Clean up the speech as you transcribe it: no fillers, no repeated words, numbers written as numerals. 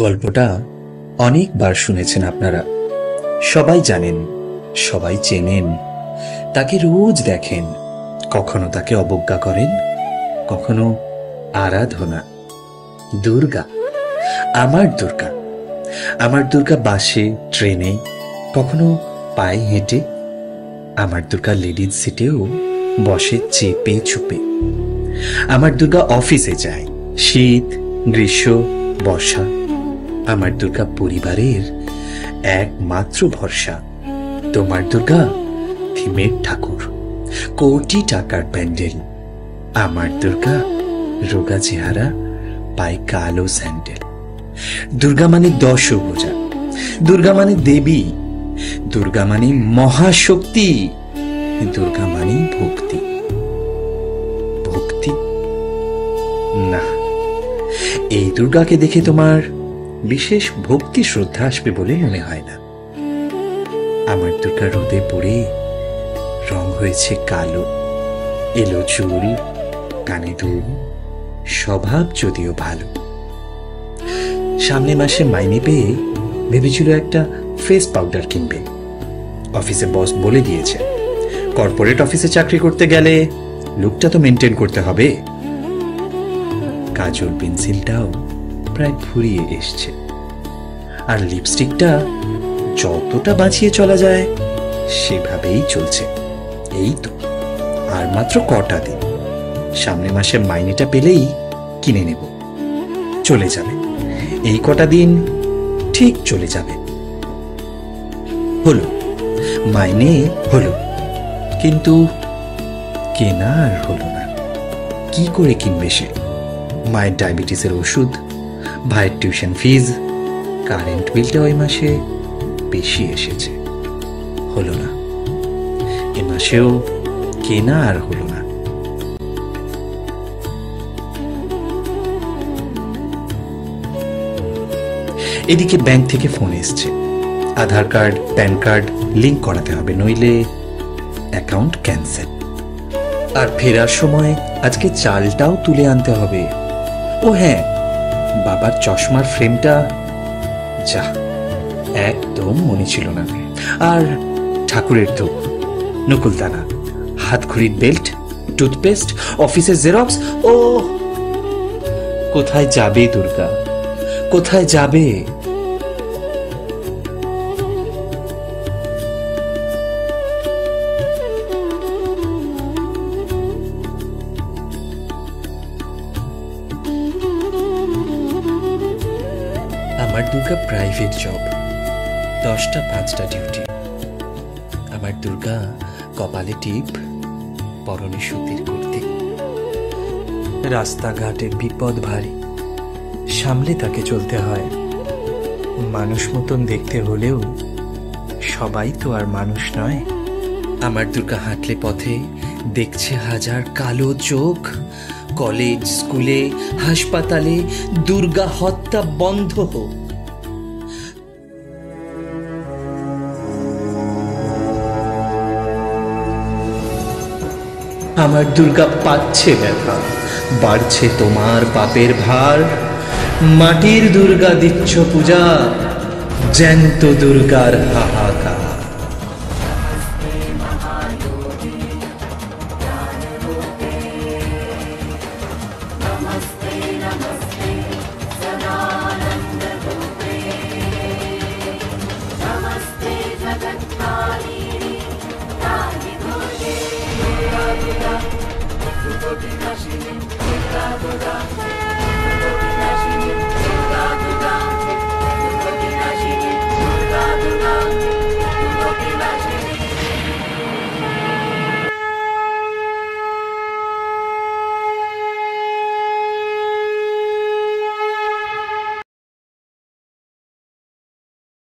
গল্পটা অনেকবার শুনেছেন আপনারা, সবাই জানেন, সবাই চেনেন, তাকে রোজ দেখেন, কখনো তাকে অবজ্ঞা করেন, কখনো আরাধনা। দুর্গা, আমার দুর্গা, আমার দুর্গা বাসে, ট্রেনে, কখনো পায়ে হেঁটে, আমার দুর্গা লেডিজ সিটেও বসে চেপে চুপে। আমার দুর্গা অফিসে যায়, শীত, গ্রীষ্ম, বর্ষা। আমার দুর্গা পরিবারের একমাত্র ভরসা। তোমার দুর্গা থিমের ঠাকুর, কোটি টাকার প্যান্ডেল। আমার দুর্গা রোগা চেহারা, পায়ে কালো স্যান্ডেল। দুর্গা মানে দশভুজা, দুর্গা মানে দেবী, দুর্গা মানে মহাশক্তি, দুর্গা মানে ভক্তি। ভক্তি না, এই দুর্গাকে দেখে তোমার বিশেষ ভক্তি শ্রদ্ধা আসবে বলে মনে হয় না। আমার দুর্গা রোদে পড়ে রং হয়েছে কালো, এলো চুল, কানে দুল, স্বভাব যদিও ভালো। সামনে মাসে মাইনে পেয়ে ভেবেছিল একটা ফেস পাউডার কিনবে। অফিসে বস বলে দিয়েছে, কর্পোরেট অফিসে চাকরি করতে গেলে লুকটা তো মেনটেন করতে হবে। কাজল পেন্সিলটাও প্রায় ফুরিয়ে এসছে, আর লিপস্টিকটা যতটা বাঁচিয়ে চলা যায় সেভাবেই চলছে। এই তো আর মাত্র কটা দিন, সামনে মাসে মাইনেটা পেলেই কিনে নেব। চলে যাবে, এই কটা দিন ঠিক চলে যাবে। হলো, মাইনে হলো, কিন্তু কেনা আর হলো না। কি করে কিনবে সে? মায়ের ডায়াবেটিসের ওষুধ, ভাইয়ের টিউশন ফিজ, কারেন্ট বিলটা ওই মাসে বেশি এসেছে। হলো না, এ মাসেও কেনা আর হলো না। এদিকে ব্যাংক থেকে ফোন এসছে, আধার কার্ড, প্যান কার্ড লিংক করাতে হবে, নইলে অ্যাকাউন্ট ক্যান্সেল। আর ফেরার সময় আজকে চালটাও তুলে আনতে হবে। ও হ্যাঁ, বাবার চশমার ফ্রেমটা যা একদম মনে ছিল না। আর ঠাকুরের ধূপ, নকুলদানা, হাতঘড়ির বেল্ট, টুথপেস্ট, অফিসের জেরক্স। ও কোথায় যাবে দুর্গা, কোথায় যাবে? আমার দুর্গা প্রাইভেট জব, 10টা 5টা ডিউটি। আমার দুর্গা কপালে টিপ, পরনে সুতির কুর্তি। রাস্তাঘাটে বিপদ ভারী, সামলে তাকে চলতে হয়। মানুষ মতন দেখতে হলেও সবাই তো আর মানুষ নয়। আমার দুর্গা হাঁটলে পথে দেখছে হাজার কালো চোখ। কলেজ, স্কুলে, হাসপাতালে দুর্গা হত্যা বন্ধ হোক। আমার দুর্গা পাচ্ছে ব্যথা, বাড়ছে তোমার পাপের ভার। মাটির দুর্গা দিচ্ছ পূজা, জ্যান্ত দুর্গার হাহাকার।